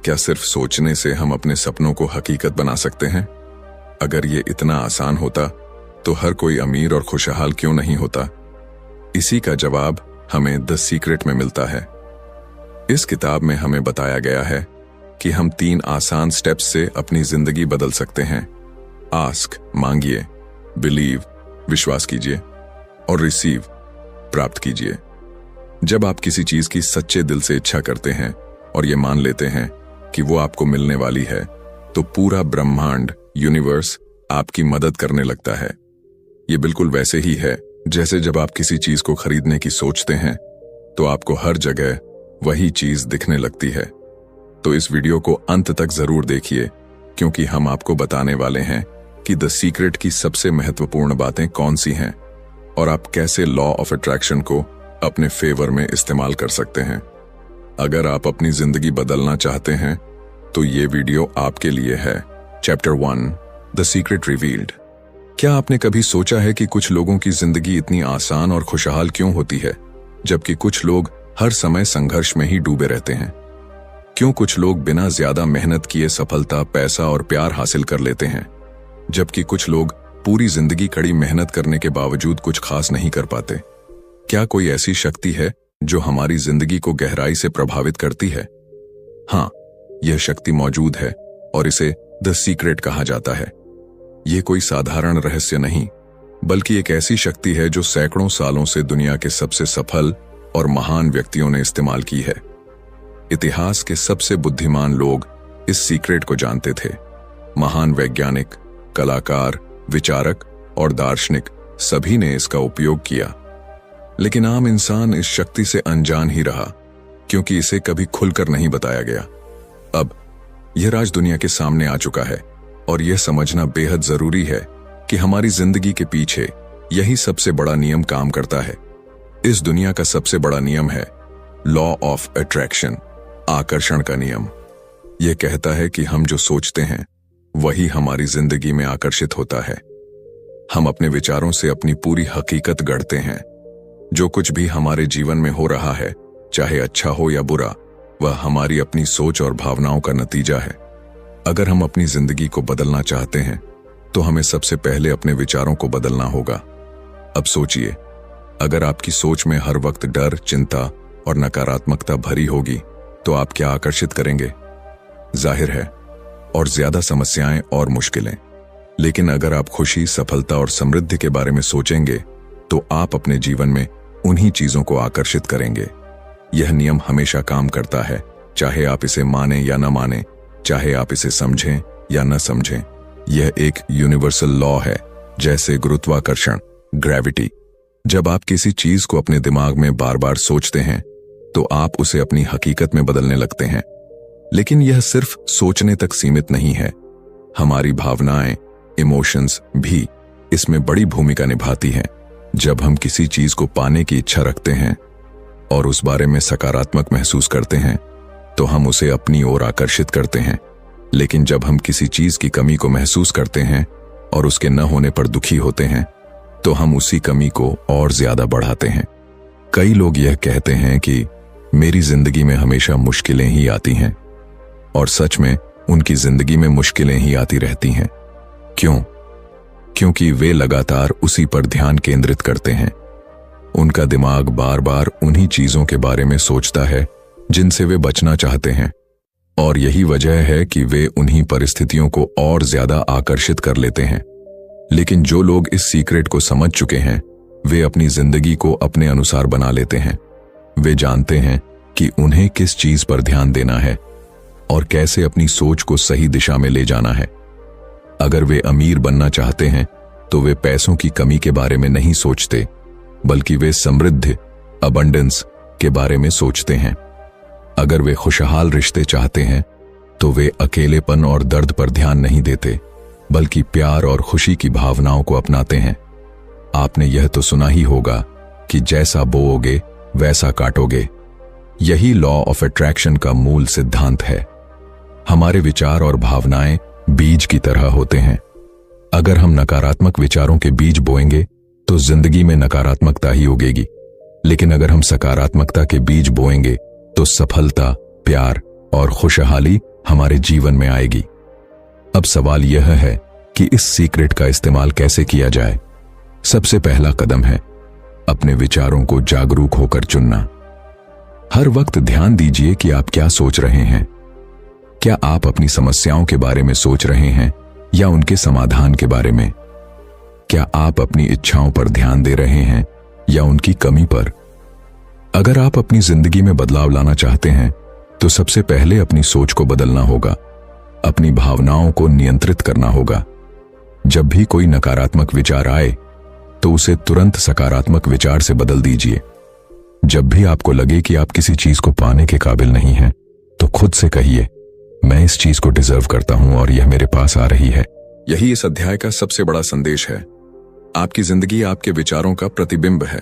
क्या सिर्फ सोचने से हम अपने सपनों को हकीकत बना सकते हैं? अगर ये इतना आसान होता तो हर कोई अमीर और खुशहाल क्यों नहीं होता? इसी का जवाब हमें द सीक्रेट में मिलता है। इस किताब में हमें बताया गया है कि हम 3 आसान स्टेप्स से अपनी जिंदगी बदल सकते हैं। आस्क मांगिए, बिलीव विश्वास कीजिए और रिसीव प्राप्त कीजिए। जब आप किसी चीज की सच्चे दिल से इच्छा करते हैं और ये मान लेते हैं कि वो आपको मिलने वाली है, तो पूरा ब्रह्मांड यूनिवर्स आपकी मदद करने लगता है। ये बिल्कुल वैसे ही है जैसे जब आप किसी चीज को खरीदने की सोचते हैं तो आपको हर जगह वही चीज दिखने लगती है। तो इस वीडियो को अंत तक जरूर देखिए, क्योंकि हम आपको बताने वाले हैं कि द सीक्रेट की सबसे महत्वपूर्ण बातें कौन सी हैं और आप कैसे लॉ ऑफ अट्रैक्शन को अपने फेवर में इस्तेमाल कर सकते हैं। अगर आप अपनी जिंदगी बदलना चाहते हैं तो ये वीडियो आपके लिए है। Chapter 1 the secret revealed. क्या आपने कभी सोचा है कि कुछ लोगों की जिंदगी इतनी आसान और खुशहाल क्यों होती है, जबकि कुछ लोग हर समय संघर्ष में ही डूबे रहते हैं? क्यों कुछ लोग बिना ज्यादा मेहनत किए सफलता, पैसा और प्यार हासिल कर लेते हैं, जबकि कुछ लोग पूरी जिंदगी कड़ी मेहनत करने के बावजूद कुछ खास नहीं कर पाते? क्या कोई ऐसी शक्ति है जो हमारी जिंदगी को गहराई से प्रभावित करती है? हाँ, यह शक्ति मौजूद है और इसे द सीक्रेट कहा जाता है। यह कोई साधारण रहस्य नहीं, बल्कि एक ऐसी शक्ति है जो सैकड़ों सालों से दुनिया के सबसे सफल और महान व्यक्तियों ने इस्तेमाल की है। इतिहास के सबसे बुद्धिमान लोग इस सीक्रेट को जानते थे। महान वैज्ञानिक, कलाकार, विचारक और दार्शनिक सभी ने इसका उपयोग किया। लेकिन आम इंसान इस शक्ति से अनजान ही रहा, क्योंकि इसे कभी खुलकर नहीं बताया गया। अब यह राज दुनिया के सामने आ चुका है और यह समझना बेहद जरूरी है कि हमारी जिंदगी के पीछे यही सबसे बड़ा नियम काम करता है। इस दुनिया का सबसे बड़ा नियम है लॉ ऑफ अट्रैक्शन, आकर्षण का नियम। यह कहता है कि हम जो सोचते हैं वही हमारी जिंदगी में आकर्षित होता है। हम अपने विचारों से अपनी पूरी हकीकत गढ़ते हैं। जो कुछ भी हमारे जीवन में हो रहा है, चाहे अच्छा हो या बुरा, वह हमारी अपनी सोच और भावनाओं का नतीजा है। अगर हम अपनी जिंदगी को बदलना चाहते हैं तो हमें सबसे पहले अपने विचारों को बदलना होगा। अब सोचिए, अगर आपकी सोच में हर वक्त डर, चिंता और नकारात्मकता भरी होगी तो आप क्या आकर्षित करेंगे? जाहिर है, और ज्यादा समस्याएं और मुश्किलें। लेकिन अगर आप खुशी, सफलता और समृद्धि के बारे में सोचेंगे तो आप अपने जीवन में उन्हीं चीजों को आकर्षित करेंगे। यह नियम हमेशा काम करता है, चाहे आप इसे माने या न माने, चाहे आप इसे समझें या न समझें। यह एक यूनिवर्सल लॉ है, जैसे गुरुत्वाकर्षण, ग्रेविटी। जब आप किसी चीज को अपने दिमाग में बार बार सोचते हैं तो आप उसे अपनी हकीकत में बदलने लगते हैं। लेकिन यह सिर्फ सोचने तक सीमित नहीं है। हमारी भावनाएं, इमोशंस भी इसमें बड़ी भूमिका निभाती हैं। जब हम किसी चीज को पाने की इच्छा रखते हैं और उस बारे में सकारात्मक महसूस करते हैं तो हम उसे अपनी ओर आकर्षित करते हैं। लेकिन जब हम किसी चीज की कमी को महसूस करते हैं और उसके न होने पर दुखी होते हैं तो हम उसी कमी को और ज्यादा बढ़ाते हैं। कई लोग यह कहते हैं कि मेरी जिंदगी में हमेशा मुश्किलें ही आती हैं, और सच में उनकी जिंदगी में मुश्किलें ही आती रहती हैं। क्यों? क्योंकि वे लगातार उसी पर ध्यान केंद्रित करते हैं। उनका दिमाग बार बार उन्हीं चीजों के बारे में सोचता है जिनसे वे बचना चाहते हैं, और यही वजह है कि वे उन्हीं परिस्थितियों को और ज्यादा आकर्षित कर लेते हैं। लेकिन जो लोग इस सीक्रेट को समझ चुके हैं, वे अपनी जिंदगी को अपने अनुसार बना लेते हैं। वे जानते हैं कि उन्हें किस चीज पर ध्यान देना है और कैसे अपनी सोच को सही दिशा में ले जाना है। अगर वे अमीर बनना चाहते हैं तो वे पैसों की कमी के बारे में नहीं सोचते, बल्कि वे समृद्धि, अबंडेंस के बारे में सोचते हैं। अगर वे खुशहाल रिश्ते चाहते हैं तो वे अकेलेपन और दर्द पर ध्यान नहीं देते, बल्कि प्यार और खुशी की भावनाओं को अपनाते हैं। आपने यह तो सुना ही होगा कि जैसा बोओगे वैसा काटोगे। यही लॉ ऑफ अट्रैक्शन का मूल सिद्धांत है। हमारे विचार और भावनाएं बीज की तरह होते हैं। अगर हम नकारात्मक विचारों के बीज बोएंगे तो जिंदगी में नकारात्मकता ही उगेगी, लेकिन अगर हम सकारात्मकता के बीज बोएंगे तो सफलता, प्यार और खुशहाली हमारे जीवन में आएगी। अब सवाल यह है कि इस सीक्रेट का इस्तेमाल कैसे किया जाए। सबसे पहला कदम है अपने विचारों को जागरूक होकर चुनना। हर वक्त ध्यान दीजिए कि आप क्या सोच रहे हैं। क्या आप अपनी समस्याओं के बारे में सोच रहे हैं या उनके समाधान के बारे में? क्या आप अपनी इच्छाओं पर ध्यान दे रहे हैं या उनकी कमी पर? अगर आप अपनी जिंदगी में बदलाव लाना चाहते हैं तो सबसे पहले अपनी सोच को बदलना होगा, अपनी भावनाओं को नियंत्रित करना होगा। जब भी कोई नकारात्मक विचार आए तो उसे तुरंत सकारात्मक विचार से बदल दीजिए। जब भी आपको लगे कि आप किसी चीज को पाने के काबिल नहीं हैं, तो खुद से कहिए, मैं इस चीज को डिजर्व करता हूं और यह मेरे पास आ रही है। यही इस अध्याय का सबसे बड़ा संदेश है। आपकी जिंदगी आपके विचारों का प्रतिबिंब है।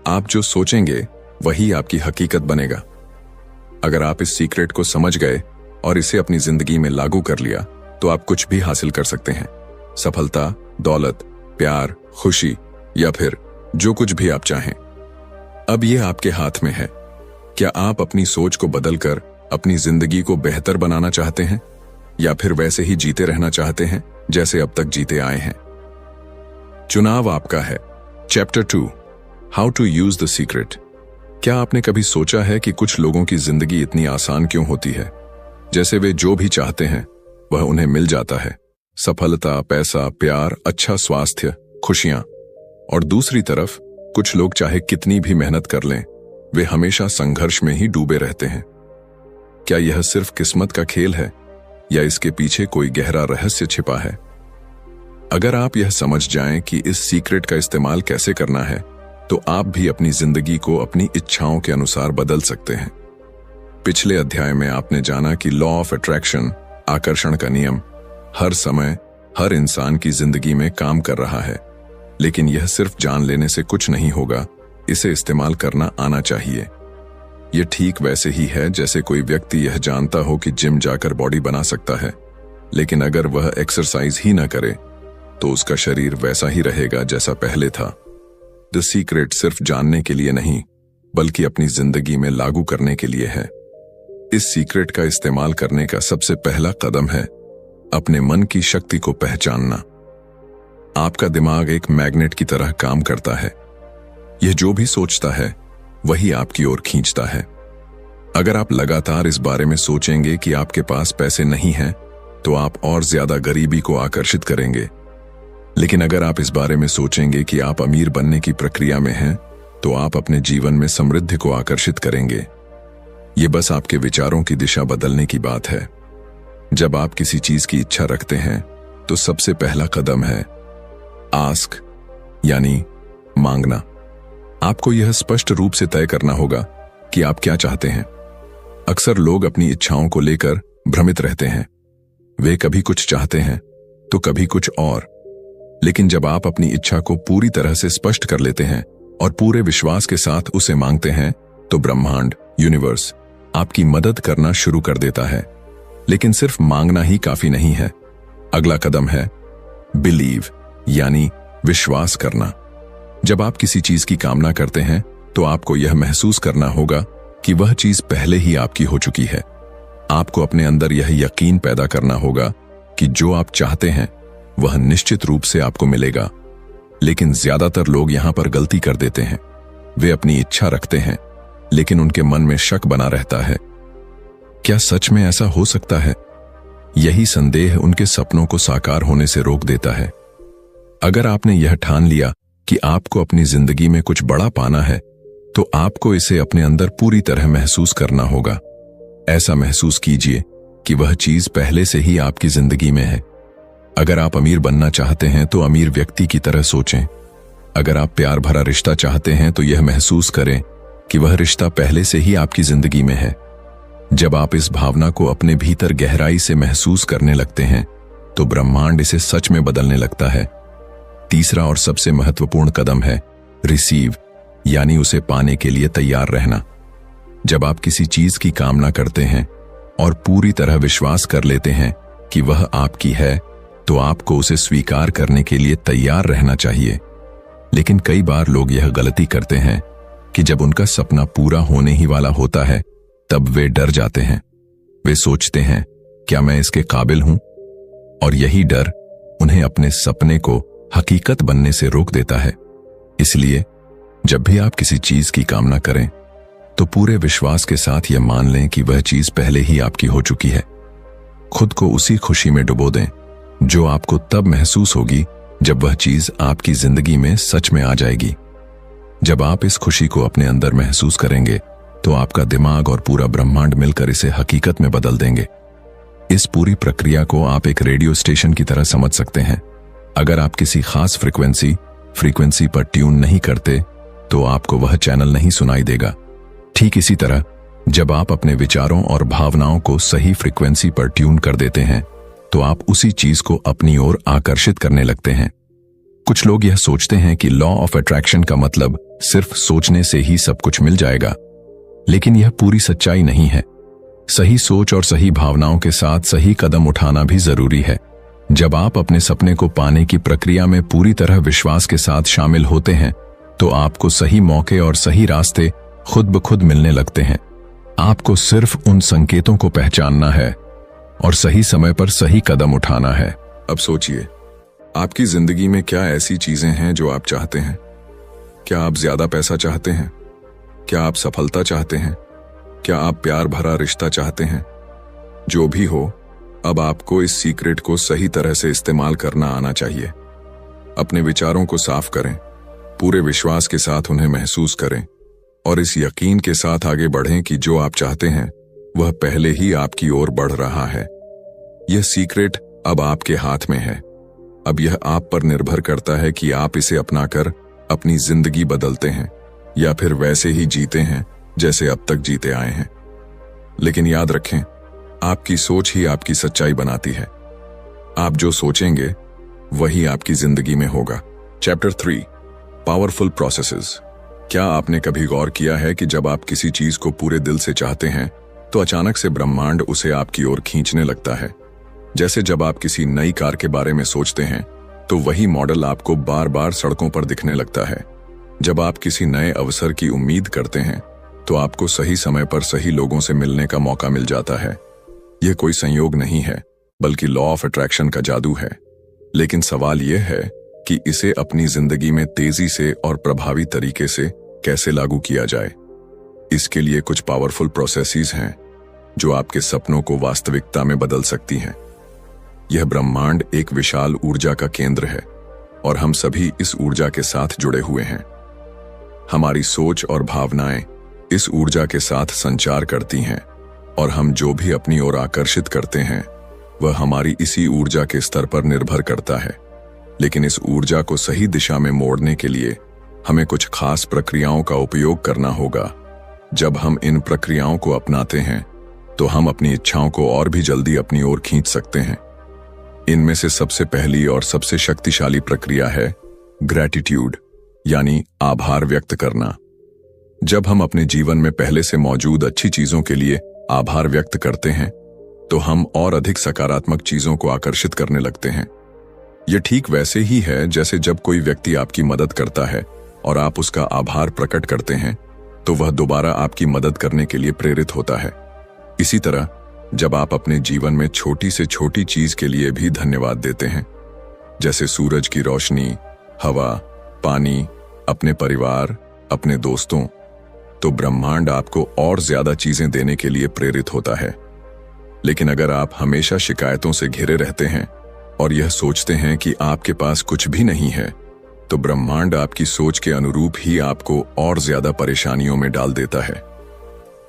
आप जो सोचेंगे वही आपकी हकीकत बनेगा। अगर आप इस सीक्रेट को समझ गए और इसे अपनी जिंदगी में लागू कर लिया तो आप कुछ भी हासिल कर सकते हैं। सफलता, दौलत, प्यार, खुशी या फिर जो कुछ भी आप चाहें। अब यह आपके हाथ में है। क्या आप अपनी सोच को बदलकर अपनी जिंदगी को बेहतर बनाना चाहते हैं या फिर वैसे ही जीते रहना चाहते हैं जैसे अब तक जीते आए हैं? चुनाव आपका है। Chapter 2, how to use the secret. क्या आपने कभी सोचा है कि कुछ लोगों की जिंदगी इतनी आसान क्यों होती है? जैसे वे जो भी चाहते हैं वह उन्हें मिल जाता है। सफलता, पैसा, प्यार, अच्छा स्वास्थ्य, खुशियां। और दूसरी तरफ कुछ लोग चाहे कितनी भी मेहनत कर लें, वे हमेशा संघर्ष में ही डूबे रहते हैं। क्या यह सिर्फ किस्मत का खेल है या इसके पीछे कोई गहरा रहस्य छिपा है? अगर आप यह समझ जाएं कि इस सीक्रेट का इस्तेमाल कैसे करना है, तो आप भी अपनी जिंदगी को अपनी इच्छाओं के अनुसार बदल सकते हैं। पिछले अध्याय में आपने जाना कि लॉ ऑफ अट्रैक्शन, आकर्षण का नियम, हर समय हर इंसान की जिंदगी में काम कर रहा है। लेकिन यह सिर्फ जान लेने से कुछ नहीं होगा, इसे इस्तेमाल करना आना चाहिए। यह ठीक वैसे ही है जैसे कोई व्यक्ति यह जानता हो कि जिम जाकर बॉडी बना सकता है, लेकिन अगर वह एक्सरसाइज ही न करे तो उसका शरीर वैसा ही रहेगा जैसा पहले था। द सीक्रेट सिर्फ जानने के लिए नहीं, बल्कि अपनी जिंदगी में लागू करने के लिए है। इस सीक्रेट का इस्तेमाल करने का सबसे पहला कदम है अपने मन की शक्ति को पहचानना। आपका दिमाग एक मैग्नेट की तरह काम करता है। यह जो भी सोचता है वही आपकी ओर खींचता है। अगर आप लगातार इस बारे में सोचेंगे कि आपके पास पैसे नहीं हैं, तो आप और ज्यादा गरीबी को आकर्षित करेंगे। लेकिन अगर आप इस बारे में सोचेंगे कि आप अमीर बनने की प्रक्रिया में हैं, तो आप अपने जीवन में समृद्धि को आकर्षित करेंगे। ये बस आपके विचारों की दिशा बदलने की बात है। जब आप किसी चीज की इच्छा रखते हैं तो सबसे पहला कदम है आस्क, यानी मांगना। आपको यह स्पष्ट रूप से तय करना होगा कि आप क्या चाहते हैं। अक्सर लोग अपनी इच्छाओं को लेकर भ्रमित रहते हैं। वे कभी कुछ चाहते हैं तो कभी कुछ और। लेकिन जब आप अपनी इच्छा को पूरी तरह से स्पष्ट कर लेते हैं और पूरे विश्वास के साथ उसे मांगते हैं, तो ब्रह्मांड, यूनिवर्स आपकी मदद करना शुरू कर देता है। लेकिन सिर्फ मांगना ही काफी नहीं है। अगला कदम है बिलीव, यानी विश्वास करना। जब आप किसी चीज की कामना करते हैं तो आपको यह महसूस करना होगा कि वह चीज पहले ही आपकी हो चुकी है। आपको अपने अंदर यह यकीन पैदा करना होगा कि जो आप चाहते हैं वह निश्चित रूप से आपको मिलेगा। लेकिन ज्यादातर लोग यहां पर गलती कर देते हैं। वे अपनी इच्छा रखते हैं, लेकिन उनके मन में शक बना रहता है। क्या सच में ऐसा हो सकता है? यही संदेह उनके सपनों को साकार होने से रोक देता है। अगर आपने यह ठान लिया कि आपको अपनी जिंदगी में कुछ बड़ा पाना है, तो आपको इसे अपने अंदर पूरी तरह महसूस करना होगा। ऐसा महसूस कीजिए कि वह चीज पहले से ही आपकी जिंदगी में है। अगर आप अमीर बनना चाहते हैं तो अमीर व्यक्ति की तरह सोचें। अगर आप प्यार भरा रिश्ता चाहते हैं तो यह महसूस करें कि वह रिश्ता पहले से ही आपकी जिंदगी में है। जब आप इस भावना को अपने भीतर गहराई से महसूस करने लगते हैं, तो ब्रह्मांड इसे सच में बदलने लगता है। तीसरा और सबसे महत्वपूर्ण कदम है रिसीव, यानी उसे पाने के लिए तैयार रहना। जब आप किसी चीज की कामना करते हैं और पूरी तरह विश्वास कर लेते हैं कि वह आपकी है, तो आपको उसे स्वीकार करने के लिए तैयार रहना चाहिए। लेकिन कई बार लोग यह गलती करते हैं कि जब उनका सपना पूरा होने ही वाला होता है, तब वे डर जाते हैं। वे सोचते हैं, क्या मैं इसके काबिल हूं? और यही डर उन्हें अपने सपने को हकीकत बनने से रोक देता है। इसलिए जब भी आप किसी चीज की कामना करें तो पूरे विश्वास के साथ यह मान लें कि वह चीज पहले ही आपकी हो चुकी है। खुद को उसी खुशी में डुबो दें जो आपको तब महसूस होगी जब वह चीज आपकी जिंदगी में सच में आ जाएगी। जब आप इस खुशी को अपने अंदर महसूस करेंगे तो आपका दिमाग और पूरा ब्रह्मांड मिलकर इसे हकीकत में बदल देंगे। इस पूरी प्रक्रिया को आप एक रेडियो स्टेशन की तरह समझ सकते हैं। अगर आप किसी खास फ्रीक्वेंसी पर ट्यून नहीं करते तो आपको वह चैनल नहीं सुनाई देगा। ठीक इसी तरह जब आप अपने विचारों और भावनाओं को सही फ्रीक्वेंसी पर ट्यून कर देते हैं तो आप उसी चीज को अपनी ओर आकर्षित करने लगते हैं। कुछ लोग यह सोचते हैं कि लॉ ऑफ अट्रैक्शन का मतलब सिर्फ सोचने से ही सब कुछ मिल जाएगा, लेकिन यह पूरी सच्चाई नहीं है। सही सोच और सही भावनाओं के साथ सही कदम उठाना भी जरूरी है। जब आप अपने सपने को पाने की प्रक्रिया में पूरी तरह विश्वास के साथ शामिल होते हैं तो आपको सही मौके और सही रास्ते खुद ब खुद मिलने लगते हैं। आपको सिर्फ उन संकेतों को पहचानना है और सही समय पर सही कदम उठाना है। अब सोचिए, आपकी जिंदगी में क्या ऐसी चीजें हैं जो आप चाहते हैं? क्या आप ज्यादा पैसा चाहते हैं? क्या आप सफलता चाहते हैं? क्या आप प्यार भरा रिश्ता चाहते हैं? जो भी हो, अब आपको इस सीक्रेट को सही तरह से इस्तेमाल करना आना चाहिए। अपने विचारों को साफ करें, पूरे विश्वास के साथ उन्हें महसूस करें और इस यकीन के साथ आगे बढ़ें कि जो आप चाहते हैं वह पहले ही आपकी ओर बढ़ रहा है। यह सीक्रेट अब आपके हाथ में है। अब यह आप पर निर्भर करता है कि आप इसे अपनाकर अपनी जिंदगी बदलते हैं या फिर वैसे ही जीते हैं जैसे अब तक जीते आए हैं। लेकिन याद रखें, आपकी सोच ही आपकी सच्चाई बनाती है। आप जो सोचेंगे वही आपकी जिंदगी में होगा। Chapter 3, powerful processes. क्या आपने कभी गौर किया है कि जब आप किसी चीज को पूरे दिल से चाहते हैं तो अचानक से ब्रह्मांड उसे आपकी ओर खींचने लगता है? जैसे जब आप किसी नई कार के बारे में सोचते हैं तो वही मॉडल आपको बार बार सड़कों पर दिखने लगता है। जब आप किसी नए अवसर की उम्मीद करते हैं तो आपको सही समय पर सही लोगों से मिलने का मौका मिल जाता है। यह कोई संयोग नहीं है, बल्कि लॉ ऑफ अट्रैक्शन का जादू है। लेकिन सवाल यह है कि इसे अपनी जिंदगी में तेजी से और प्रभावी तरीके से कैसे लागू किया जाए। इसके लिए कुछ पावरफुल प्रोसेसेस हैं जो आपके सपनों को वास्तविकता में बदल सकती हैं। यह ब्रह्मांड एक विशाल ऊर्जा का केंद्र है और हम सभी इस ऊर्जा के साथ जुड़े हुए हैं। हमारी सोच और भावनाएं इस ऊर्जा के साथ संचार करती हैं और हम जो भी अपनी ओर आकर्षित करते हैं वह हमारी इसी ऊर्जा के स्तर पर निर्भर करता है। लेकिन इस ऊर्जा को सही दिशा में मोड़ने के लिए हमें कुछ खास प्रक्रियाओं का उपयोग करना होगा। जब हम इन प्रक्रियाओं को अपनाते हैं तो हम अपनी इच्छाओं को और भी जल्दी अपनी ओर खींच सकते हैं। इनमें से सबसे पहली और सबसे शक्तिशाली प्रक्रिया है ग्रैटिट्यूड, यानी आभार व्यक्त करना। जब हम अपने जीवन में पहले से मौजूद अच्छी चीजों के लिए आभार व्यक्त करते हैं तो हम और अधिक सकारात्मक चीजों को आकर्षित करने लगते हैं। यह ठीक वैसे ही है जैसे जब कोई व्यक्ति आपकी मदद करता है और आप उसका आभार प्रकट करते हैं तो वह दोबारा आपकी मदद करने के लिए प्रेरित होता है। इसी तरह जब आप अपने जीवन में छोटी से छोटी चीज के लिए भी धन्यवाद देते हैं, जैसे सूरज की रोशनी, हवा, पानी, अपने परिवार, अपने दोस्तों, तो ब्रह्मांड आपको और ज्यादा चीजें देने के लिए प्रेरित होता है। लेकिन अगर आप हमेशा शिकायतों से घिरे रहते हैं और यह सोचते हैं कि आपके पास कुछ भी नहीं है, तो ब्रह्मांड आपकी सोच के अनुरूप ही आपको और ज्यादा परेशानियों में डाल देता है।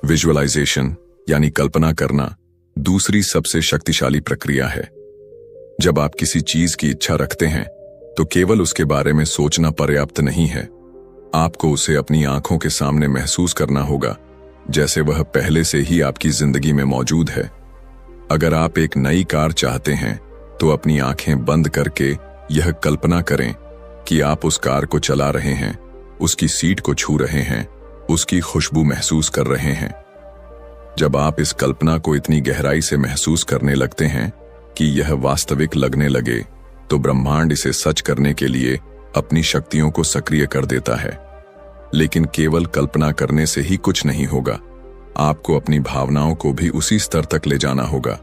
विजुअलाइजेशन, यानी कल्पना करना, दूसरी सबसे शक्तिशाली प्रक्रिया है। जब आप किसी चीज की इच्छा रखते हैं तो केवल उसके बारे में सोचना पर्याप्त नहीं है। आपको उसे अपनी आंखों के सामने महसूस करना होगा जैसे वह पहले से ही आपकी जिंदगी में मौजूद है। अगर आप एक नई कार चाहते हैं तो अपनी आंखें बंद करके यह कल्पना करें कि आप उस कार को चला रहे हैं, उसकी सीट को छू रहे हैं, उसकी खुशबू महसूस कर रहे हैं। जब आप इस कल्पना को इतनी गहराई से महसूस करने लगते हैं कि यह वास्तविक लगने लगे तो ब्रह्मांड इसे सच करने के लिए अपनी शक्तियों को सक्रिय कर देता है। लेकिन केवल कल्पना करने से ही कुछ नहीं होगा। आपको अपनी भावनाओं को भी उसी स्तर तक ले जाना होगा।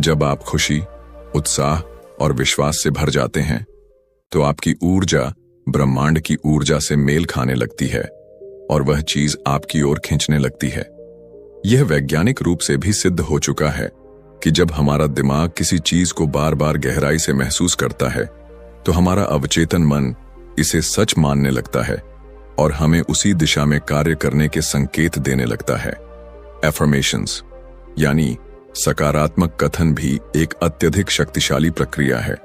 जब आप खुशी, उत्साह और विश्वास से भर जाते हैं तो आपकी ऊर्जा ब्रह्मांड की ऊर्जा से मेल खाने लगती है और वह चीज आपकी ओर खींचने लगती है। यह वैज्ञानिक रूप से भी सिद्ध हो चुका है कि जब हमारा दिमाग किसी चीज को बार बार गहराई से महसूस करता है तो हमारा अवचेतन मन इसे सच मानने लगता है और हमें उसी दिशा में कार्य करने के संकेत देने लगता है। एफर्मेशंस यानी सकारात्मक कथन भी एक अत्यधिक शक्तिशाली प्रक्रिया है।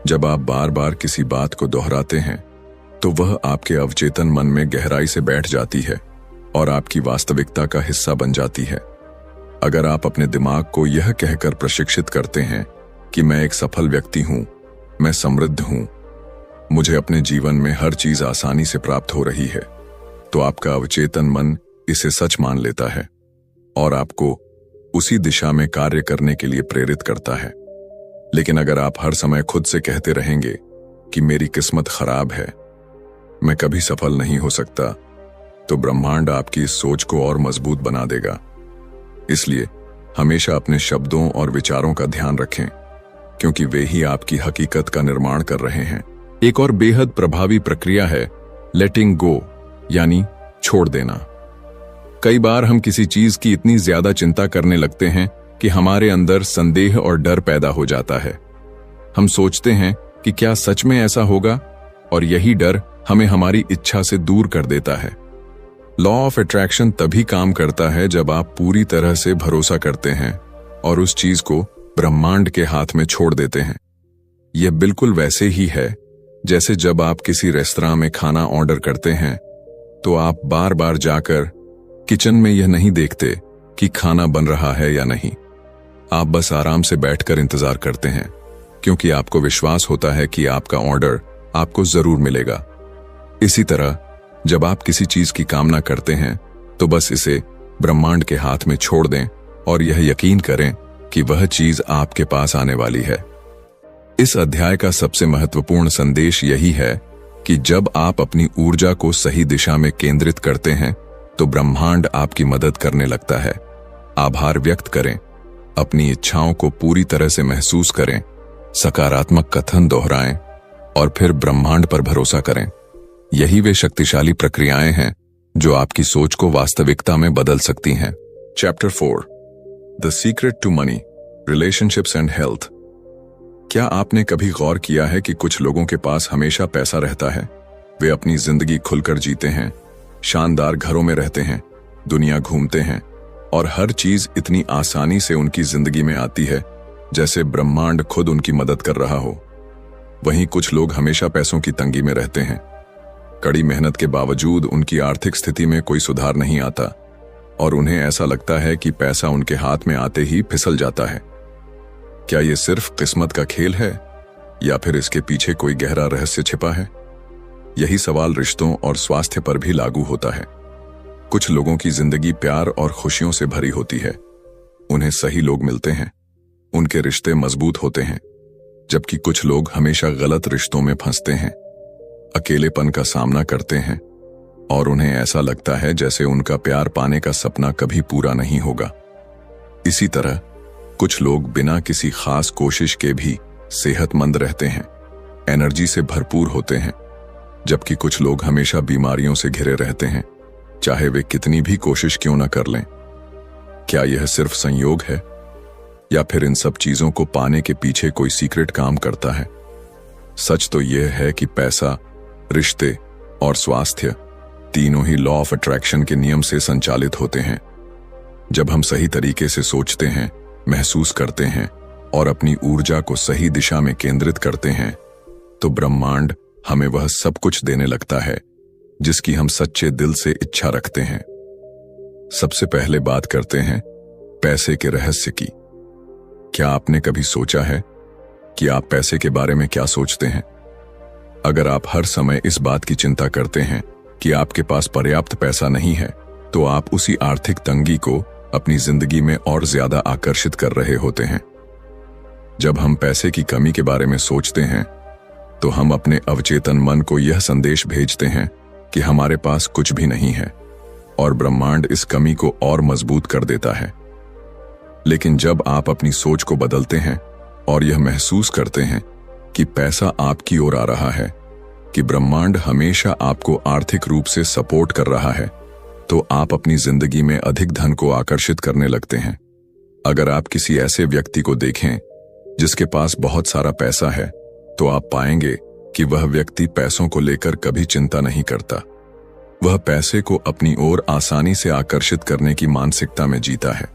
जब आप बार बार किसी बात को दोहराते हैं तो वह आपके अवचेतन मन में गहराई से बैठ जाती है और आपकी वास्तविकता का हिस्सा बन जाती है। अगर आप अपने दिमाग को यह कहकर प्रशिक्षित करते हैं कि मैं एक सफल व्यक्ति हूं, मैं समृद्ध हूं, मुझे अपने जीवन में हर चीज आसानी से प्राप्त हो रही है, तो आपका अवचेतन मन इसे सच मान लेता है और आपको उसी दिशा में कार्य करने के लिए प्रेरित करता है। लेकिन अगर आप हर समय खुद से कहते रहेंगे कि मेरी किस्मत खराब है, मैं कभी सफल नहीं हो सकता, तो ब्रह्मांड आपकी इस सोच को और मजबूत बना देगा। इसलिए हमेशा अपने शब्दों और विचारों का ध्यान रखें, क्योंकि वे ही आपकी हकीकत का निर्माण कर रहे हैं। एक और बेहद प्रभावी प्रक्रिया है लेटिंग गो, यानी छोड़ देना। कई बार हम किसी चीज की इतनी ज्यादा चिंता करने लगते हैं कि हमारे अंदर संदेह और डर पैदा हो जाता है। हम सोचते हैं कि क्या सच में ऐसा होगा, और यही डर हमें हमारी इच्छा से दूर कर देता है। लॉ ऑफ अट्रैक्शन तभी काम करता है जब आप पूरी तरह से भरोसा करते हैं और उस चीज को ब्रह्मांड के हाथ में छोड़ देते हैं। यह बिल्कुल वैसे ही है जैसे जब आप किसी रेस्तरां में खाना ऑर्डर करते हैं तो आप बार बार जाकर किचन में यह नहीं देखते कि खाना बन रहा है या नहीं। आप बस आराम से बैठकर इंतजार करते हैं, क्योंकि आपको विश्वास होता है कि आपका ऑर्डर आपको जरूर मिलेगा। इसी तरह जब आप किसी चीज की कामना करते हैं तो बस इसे ब्रह्मांड के हाथ में छोड़ दें और यह यकीन करें कि वह चीज आपके पास आने वाली है। इस अध्याय का सबसे महत्वपूर्ण संदेश यही है कि जब आप अपनी ऊर्जा को सही दिशा में केंद्रित करते हैं तो ब्रह्मांड आपकी मदद करने लगता है। आभार व्यक्त करें, अपनी इच्छाओं को पूरी तरह से महसूस करें, सकारात्मक कथन दोहराएं और फिर ब्रह्मांड पर भरोसा करें। यही वे शक्तिशाली प्रक्रियाएं हैं जो आपकी सोच को वास्तविकता में बदल सकती हैं। Chapter 4, the secret to money, relationships and health. क्या आपने कभी गौर किया है कि कुछ लोगों के पास हमेशा पैसा रहता है? वे अपनी जिंदगी खुलकर जीते हैं, शानदार घरों में रहते हैं, दुनिया घूमते हैं और हर चीज इतनी आसानी से उनकी जिंदगी में आती है जैसे ब्रह्मांड खुद उनकी मदद कर रहा हो। वहीं कुछ लोग हमेशा पैसों की तंगी में रहते हैं। कड़ी मेहनत के बावजूद उनकी आर्थिक स्थिति में कोई सुधार नहीं आता और उन्हें ऐसा लगता है कि पैसा उनके हाथ में आते ही फिसल जाता है। क्या यह सिर्फ किस्मत का खेल है या फिर इसके पीछे कोई गहरा रहस्य छिपा है? यही सवाल रिश्तों और स्वास्थ्य पर भी लागू होता है। कुछ लोगों की जिंदगी प्यार और खुशियों से भरी होती है। उन्हें सही लोग मिलते हैं, उनके रिश्ते मजबूत होते हैं, जबकि कुछ लोग हमेशा गलत रिश्तों में फंसते हैं, अकेलेपन का सामना करते हैं और उन्हें ऐसा लगता है जैसे उनका प्यार पाने का सपना कभी पूरा नहीं होगा। इसी तरह कुछ लोग बिना किसी खास कोशिश के भी सेहतमंद रहते हैं, एनर्जी से भरपूर होते हैं, जबकि कुछ लोग हमेशा बीमारियों से घिरे रहते हैं, चाहे वे कितनी भी कोशिश क्यों न कर लें। क्या यह सिर्फ संयोग है या फिर इन सब चीजों को पाने के पीछे कोई सीक्रेट काम करता है? सच तो यह है कि पैसा, रिश्ते और स्वास्थ्य तीनों ही लॉ ऑफ अट्रैक्शन के नियम से संचालित होते हैं। जब हम सही तरीके से सोचते हैं, महसूस करते हैं और अपनी ऊर्जा को सही दिशा में केंद्रित करते हैं तो ब्रह्मांड हमें वह सब कुछ देने लगता है जिसकी हम सच्चे दिल से इच्छा रखते हैं। सबसे पहले बात करते हैं पैसे के रहस्य की। क्या आपने कभी सोचा है कि आप पैसे के बारे में क्या सोचते हैं? अगर आप हर समय इस बात की चिंता करते हैं कि आपके पास पर्याप्त पैसा नहीं है, तो आप उसी आर्थिक तंगी को अपनी जिंदगी में और ज्यादा आकर्षित कर रहे होते हैं। जब हम पैसे की कमी के बारे में सोचते हैं, तो हम अपने अवचेतन मन को यह संदेश भेजते हैं कि हमारे पास कुछ भी नहीं है और ब्रह्मांड इस कमी को और मजबूत कर देता है। लेकिन जब आप अपनी सोच को बदलते हैं और यह महसूस करते हैं कि पैसा आपकी ओर आ रहा है, कि ब्रह्मांड हमेशा आपको आर्थिक रूप से सपोर्ट कर रहा है, तो आप अपनी जिंदगी में अधिक धन को आकर्षित करने लगते हैं। अगर आप किसी ऐसे व्यक्ति को देखें जिसके पास बहुत सारा पैसा है, तो आप पाएंगे कि वह व्यक्ति पैसों को लेकर कभी चिंता नहीं करता। वह पैसे को अपनी ओर आसानी से आकर्षित करने की मानसिकता में जीता है।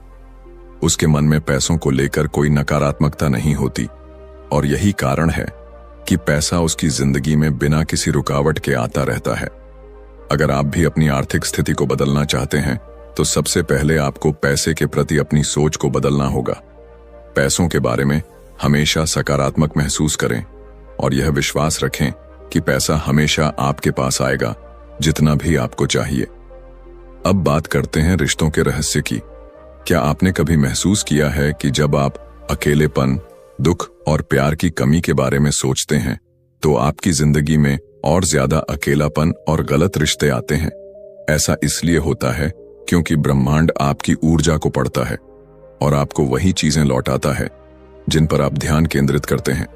उसके मन में पैसों को लेकर कोई नकारात्मकता नहीं होती, और यही कारण है कि पैसा उसकी जिंदगी में बिना किसी रुकावट के आता रहता है। अगर आप भी अपनी आर्थिक स्थिति को बदलना चाहते हैं, तो सबसे पहले आपको पैसे के प्रति अपनी सोच को बदलना होगा। पैसों के बारे में हमेशा सकारात्मक महसूस करें और यह विश्वास रखें कि पैसा हमेशा आपके पास आएगा, जितना भी आपको चाहिए। अब बात करते हैं रिश्तों के रहस्य की। क्या आपने कभी महसूस किया है कि जब आप अकेलेपन, दुख और प्यार की कमी के बारे में सोचते हैं, तो आपकी जिंदगी में और ज्यादा अकेलापन और गलत रिश्ते आते हैं? ऐसा इसलिए होता है क्योंकि ब्रह्मांड आपकी ऊर्जा को पढ़ता है और आपको वही चीजें लौटाता है जिन पर आप ध्यान केंद्रित करते हैं।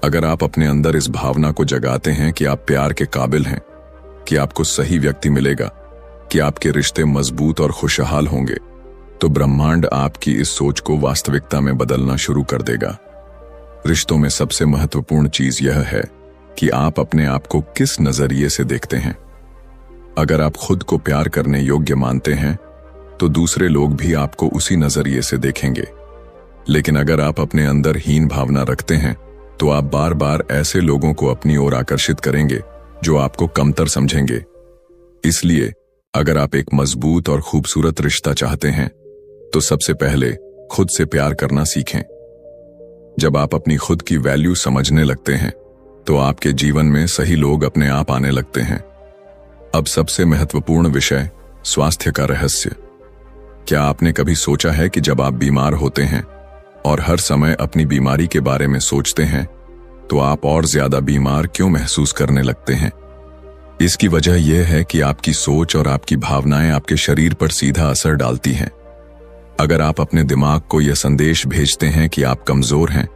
अगर आप अपने अंदर इस भावना को जगाते हैं कि आप प्यार के काबिल हैं, कि आपको सही व्यक्ति मिलेगा, कि आपके रिश्ते मजबूत और खुशहाल होंगे, तो ब्रह्मांड आपकी इस सोच को वास्तविकता में बदलना शुरू कर देगा। रिश्तों में सबसे महत्वपूर्ण चीज यह है कि आप अपने आप को किस नजरिए से देखते हैं। अगर आप खुद को प्यार करने योग्य मानते हैं, तो दूसरे लोग भी आपको उसी नजरिए से देखेंगे। लेकिन अगर आप अपने अंदर हीन भावना रखते हैं, तो आप बार बार ऐसे लोगों को अपनी ओर आकर्षित करेंगे जो आपको कमतर समझेंगे। इसलिए अगर आप एक मजबूत और खूबसूरत रिश्ता चाहते हैं, तो सबसे पहले खुद से प्यार करना सीखें। जब आप अपनी खुद की वैल्यू समझने लगते हैं, तो आपके जीवन में सही लोग अपने आप आने लगते हैं। अब सबसे महत्वपूर्ण विषय, स्वास्थ्य का रहस्य। क्या आपने कभी सोचा है कि जब आप बीमार होते हैं और हर समय अपनी बीमारी के बारे में सोचते हैं, तो आप और ज्यादा बीमार क्यों महसूस करने लगते हैं? इसकी वजह यह है कि आपकी सोच और आपकी भावनाएं आपके शरीर पर सीधा असर डालती हैं। अगर आप अपने दिमाग को यह संदेश भेजते हैं कि आप कमजोर हैं,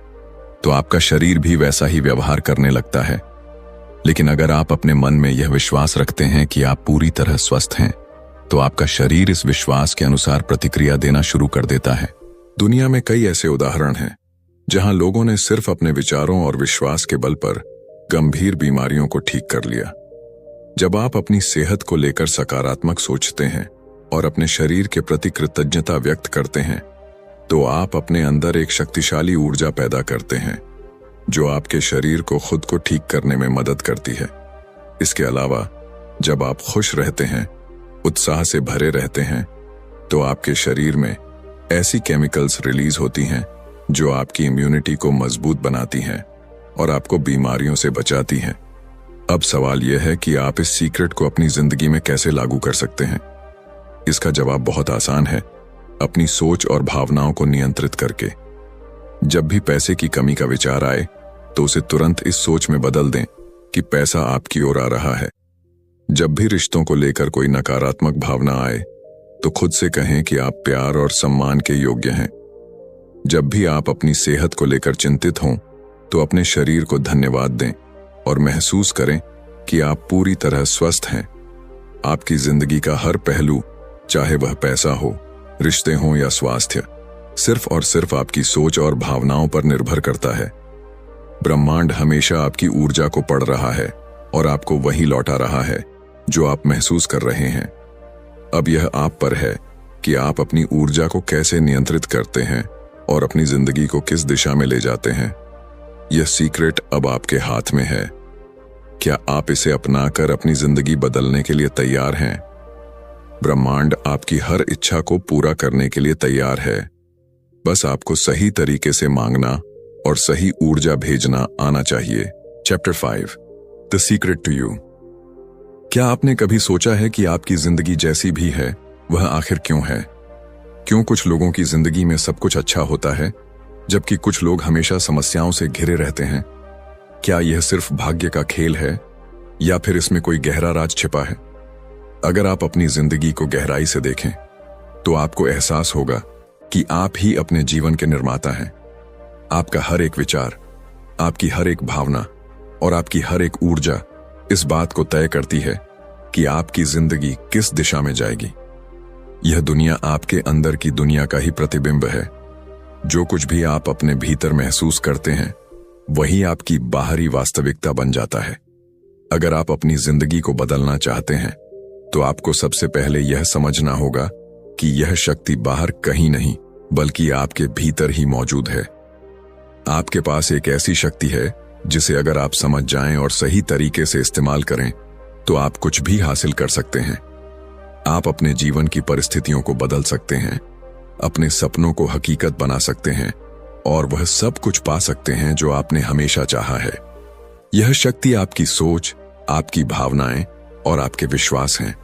तो आपका शरीर भी वैसा ही व्यवहार करने लगता है। लेकिन अगर आप अपने मन में यह विश्वास रखते हैं कि आप पूरी तरह स्वस्थ हैं, तो आपका शरीर इस विश्वास के अनुसार प्रतिक्रिया देना शुरू कर देता है। दुनिया में कई ऐसे उदाहरण हैं जहां लोगों ने सिर्फ अपने विचारों और विश्वास के बल पर गंभीर बीमारियों को ठीक कर लिया। जब आप अपनी सेहत को लेकर सकारात्मक सोचते हैं और अपने शरीर के प्रति कृतज्ञता व्यक्त करते हैं, तो आप अपने अंदर एक शक्तिशाली ऊर्जा पैदा करते हैं जो आपके शरीर को खुद को ठीक करने में मदद करती है। इसके अलावा जब आप खुश रहते हैं, उत्साह से भरे रहते हैं, तो आपके शरीर में ऐसी केमिकल्स रिलीज होती हैं जो आपकी इम्यूनिटी को मजबूत बनाती हैं और आपको बीमारियों से बचाती हैं। अब सवाल यह है कि आप इस सीक्रेट को अपनी जिंदगी में कैसे लागू कर सकते हैं। इसका जवाब बहुत आसान है, अपनी सोच और भावनाओं को नियंत्रित करके। जब भी पैसे की कमी का विचार आए, तो उसे तुरंत इस सोच में बदल दें कि पैसा आपकी ओर आ रहा है। जब भी रिश्तों को लेकर कोई नकारात्मक भावना आए, तो खुद से कहें कि आप प्यार और सम्मान के योग्य हैं। जब भी आप अपनी सेहत को लेकर चिंतित हों, तो अपने शरीर को धन्यवाद दें और महसूस करें कि आप पूरी तरह स्वस्थ हैं। आपकी जिंदगी का हर पहलू, चाहे वह पैसा हो, रिश्ते हों या स्वास्थ्य, सिर्फ और सिर्फ आपकी सोच और भावनाओं पर निर्भर करता है। ब्रह्मांड हमेशा आपकी ऊर्जा को पढ़ रहा है और आपको वही लौटा रहा है जो आप महसूस कर रहे हैं। अब यह आप पर है कि आप अपनी ऊर्जा को कैसे नियंत्रित करते हैं और अपनी जिंदगी को किस दिशा में ले जाते हैं। यह सीक्रेट अब आपके हाथ में है। क्या आप इसे अपनाकर अपनी जिंदगी बदलने के लिए तैयार हैं? ब्रह्मांड आपकी हर इच्छा को पूरा करने के लिए तैयार है। बस आपको सही तरीके से मांगना और सही ऊर्जा भेजना आना चाहिए। Chapter 5, the secret to you. क्या आपने कभी सोचा है कि आपकी जिंदगी जैसी भी है, वह आखिर क्यों है? क्यों कुछ लोगों की जिंदगी में सब कुछ अच्छा होता है, जबकि कुछ लोग हमेशा समस्याओं से घिरे रहते हैं? क्या यह सिर्फ भाग्य का खेल है, या फिर इसमें कोई गहरा राज छिपा है? अगर आप अपनी जिंदगी को गहराई से देखें तो आपको एहसास होगा कि आप ही अपने जीवन के निर्माता हैं। आपका हर एक विचार, आपकी हर एक भावना और आपकी हर एक ऊर्जा इस बात को तय करती है कि आपकी जिंदगी किस दिशा में जाएगी। यह दुनिया आपके अंदर की दुनिया का ही प्रतिबिंब है। जो कुछ भी आप अपने भीतर महसूस करते हैं वही आपकी बाहरी वास्तविकता बन जाता है। अगर आप अपनी जिंदगी को बदलना चाहते हैं तो आपको सबसे पहले यह समझना होगा कि यह शक्ति बाहर कहीं नहीं बल्कि आपके भीतर ही मौजूद है। आपके पास एक ऐसी शक्ति है जिसे अगर आप समझ जाएं और सही तरीके से इस्तेमाल करें तो आप कुछ भी हासिल कर सकते हैं। आप अपने जीवन की परिस्थितियों को बदल सकते हैं, अपने सपनों को हकीकत बना सकते हैं और वह सब कुछ पा सकते हैं जो आपने हमेशा चाहा है। यह शक्ति आपकी सोच, आपकी भावनाएं और आपके विश्वास हैं।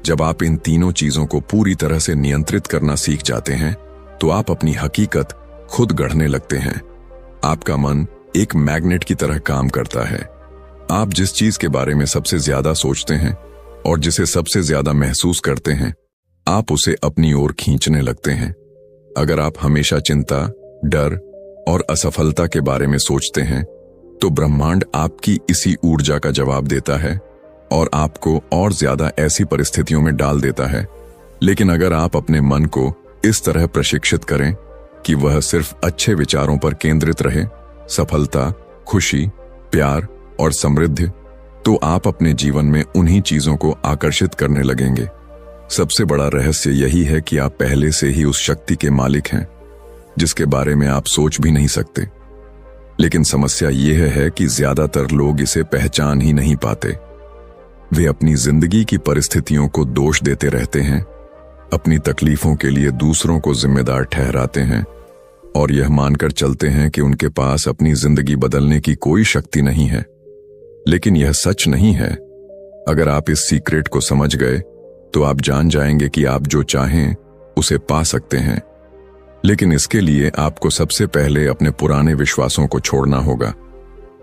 जब आप इन तीनों चीजों को पूरी तरह से नियंत्रित करना सीख जाते हैं तो आप अपनी हकीकत खुद गढ़ने लगते हैं। आपका मन एक मैग्नेट की तरह काम करता है। आप जिस चीज के बारे में सबसे ज्यादा सोचते हैं और जिसे सबसे ज्यादा महसूस करते हैं, आप उसे अपनी ओर खींचने लगते हैं। अगर आप हमेशा चिंता, डर और असफलता के बारे में सोचते हैं तो ब्रह्मांड आपकी इसी ऊर्जा का जवाब देता है और आपको और ज्यादा ऐसी परिस्थितियों में डाल देता है। लेकिन अगर आप अपने मन को इस तरह प्रशिक्षित करें कि वह सिर्फ अच्छे विचारों पर केंद्रित रहे, सफलता, खुशी, प्यार और समृद्धि, तो आप अपने जीवन में उन्हीं चीजों को आकर्षित करने लगेंगे। सबसे बड़ा रहस्य यही है कि आप पहले से ही उस शक्ति के मालिक हैं जिसके बारे में आप सोच भी नहीं सकते। लेकिन समस्या यह है कि ज्यादातर लोग इसे पहचान ही नहीं पाते। वे अपनी जिंदगी की परिस्थितियों को दोष देते रहते हैं, अपनी तकलीफों के लिए दूसरों को जिम्मेदार ठहराते हैं और यह मानकर चलते हैं कि उनके पास अपनी जिंदगी बदलने की कोई शक्ति नहीं है। लेकिन यह सच नहीं है। अगर आप इस सीक्रेट को समझ गए तो आप जान जाएंगे कि आप जो चाहें उसे पा सकते हैं। लेकिन इसके लिए आपको सबसे पहले अपने पुराने विश्वासों को छोड़ना होगा।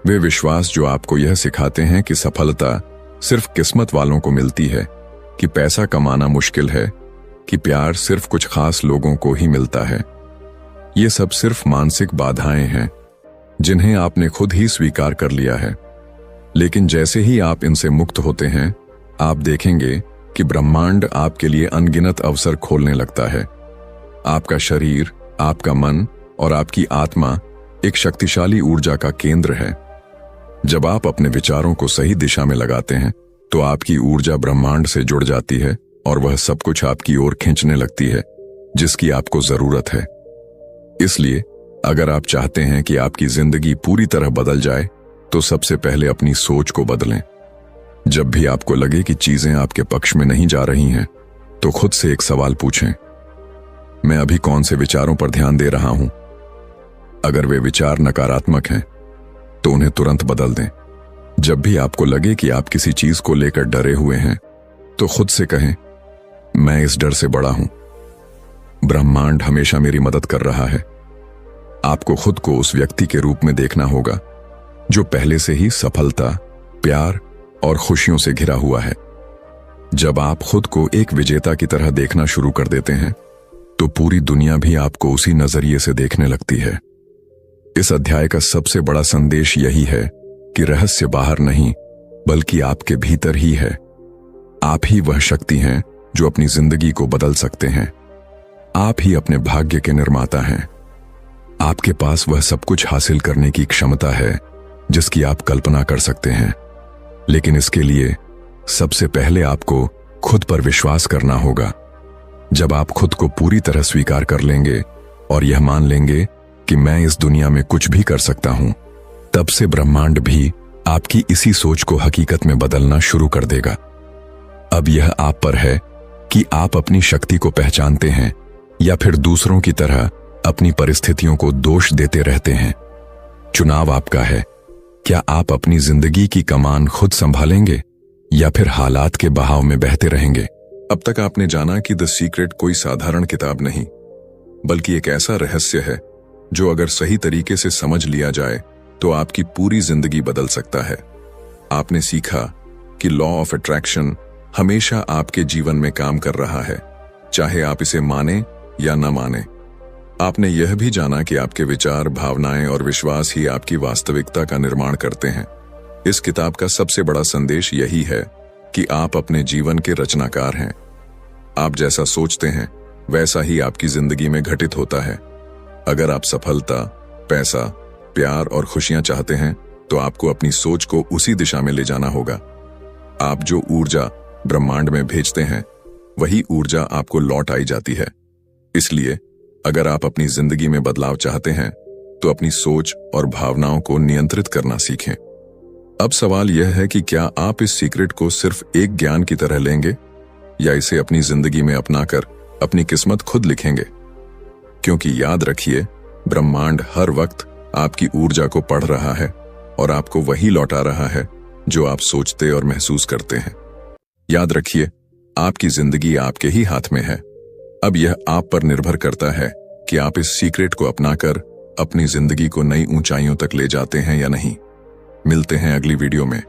वे विश्वास जो आपको यह सिखाते हैं कि सफलता सिर्फ किस्मत वालों को मिलती है, कि पैसा कमाना मुश्किल है, कि प्यार सिर्फ कुछ खास लोगों को ही मिलता है। ये सब सिर्फ मानसिक बाधाएं हैं जिन्हें आपने खुद ही स्वीकार कर लिया है। लेकिन जैसे ही आप इनसे मुक्त होते हैं, आप देखेंगे कि ब्रह्मांड आपके लिए अनगिनत अवसर खोलने लगता है। आपका शरीर, आपका मन और आपकी आत्मा एक शक्तिशाली ऊर्जा का केंद्र है। जब आप अपने विचारों को सही दिशा में लगाते हैं तो आपकी ऊर्जा ब्रह्मांड से जुड़ जाती है और वह सब कुछ आपकी ओर खींचने लगती है जिसकी आपको जरूरत है। इसलिए अगर आप चाहते हैं कि आपकी जिंदगी पूरी तरह बदल जाए तो सबसे पहले अपनी सोच को बदलें। जब भी आपको लगे कि चीजें आपके पक्ष में नहीं जा रही हैं तो खुद से एक सवाल पूछें, मैं अभी कौन से विचारों पर ध्यान दे रहा हूं? अगर वे विचार नकारात्मक हैं तो उन्हें तुरंत बदल दें। जब भी आपको लगे कि आप किसी चीज को लेकर डरे हुए हैं तो खुद से कहें, मैं इस डर से बड़ा हूं, ब्रह्मांड हमेशा मेरी मदद कर रहा है। आपको खुद को उस व्यक्ति के रूप में देखना होगा जो पहले से ही सफलता, प्यार और खुशियों से घिरा हुआ है। जब आप खुद को एक विजेता की तरह देखना शुरू कर देते हैं तो पूरी दुनिया भी आपको उसी नजरिए से देखने लगती है। इस अध्याय का सबसे बड़ा संदेश यही है कि रहस्य बाहर नहीं बल्कि आपके भीतर ही है। आप ही वह शक्ति हैं जो अपनी जिंदगी को बदल सकते हैं। आप ही अपने भाग्य के निर्माता हैं। आपके पास वह सब कुछ हासिल करने की क्षमता है जिसकी आप कल्पना कर सकते हैं। लेकिन इसके लिए सबसे पहले आपको खुद पर विश्वास करना होगा। जब आप खुद को पूरी तरह स्वीकार कर लेंगे और यह मान लेंगे कि मैं इस दुनिया में कुछ भी कर सकता हूं, तब से ब्रह्मांड भी आपकी इसी सोच को हकीकत में बदलना शुरू कर देगा। अब यह आप पर है कि आप अपनी शक्ति को पहचानते हैं या फिर दूसरों की तरह अपनी परिस्थितियों को दोष देते रहते हैं। चुनाव आपका है। क्या आप अपनी जिंदगी की कमान खुद संभालेंगे या फिर हालात के बहाव में बहते रहेंगे? अब तक आपने जाना कि द सीक्रेट कोई साधारण किताब नहीं बल्कि एक ऐसा रहस्य है जो अगर सही तरीके से समझ लिया जाए तो आपकी पूरी जिंदगी बदल सकता है। आपने सीखा कि लॉ ऑफ अट्रैक्शन हमेशा आपके जीवन में काम कर रहा है, चाहे आप इसे माने या न माने। आपने यह भी जाना कि आपके विचार, भावनाएं और विश्वास ही आपकी वास्तविकता का निर्माण करते हैं। इस किताब का सबसे बड़ा संदेश यही है कि आप अपने जीवन के रचनाकार हैं। आप जैसा सोचते हैं वैसा ही आपकी जिंदगी में घटित होता है। अगर आप सफलता, पैसा, प्यार और खुशियां चाहते हैं तो आपको अपनी सोच को उसी दिशा में ले जाना होगा। आप जो ऊर्जा ब्रह्मांड में भेजते हैं वही ऊर्जा आपको लौट आई जाती है। इसलिए अगर आप अपनी जिंदगी में बदलाव चाहते हैं तो अपनी सोच और भावनाओं को नियंत्रित करना सीखें। अब सवाल यह है कि क्या आप इस सीक्रेट को सिर्फ एक ज्ञान की तरह लेंगे या इसे अपनी जिंदगी में अपनाकर अपनी किस्मत खुद लिखेंगे? क्योंकि याद रखिए, ब्रह्मांड हर वक्त आपकी ऊर्जा को पढ़ रहा है और आपको वही लौटा रहा है जो आप सोचते और महसूस करते हैं। याद रखिए, आपकी जिंदगी आपके ही हाथ में है। अब यह आप पर निर्भर करता है कि आप इस सीक्रेट को अपनाकर अपनी जिंदगी को नई ऊंचाइयों तक ले जाते हैं या नहीं। मिलते हैं अगली वीडियो में।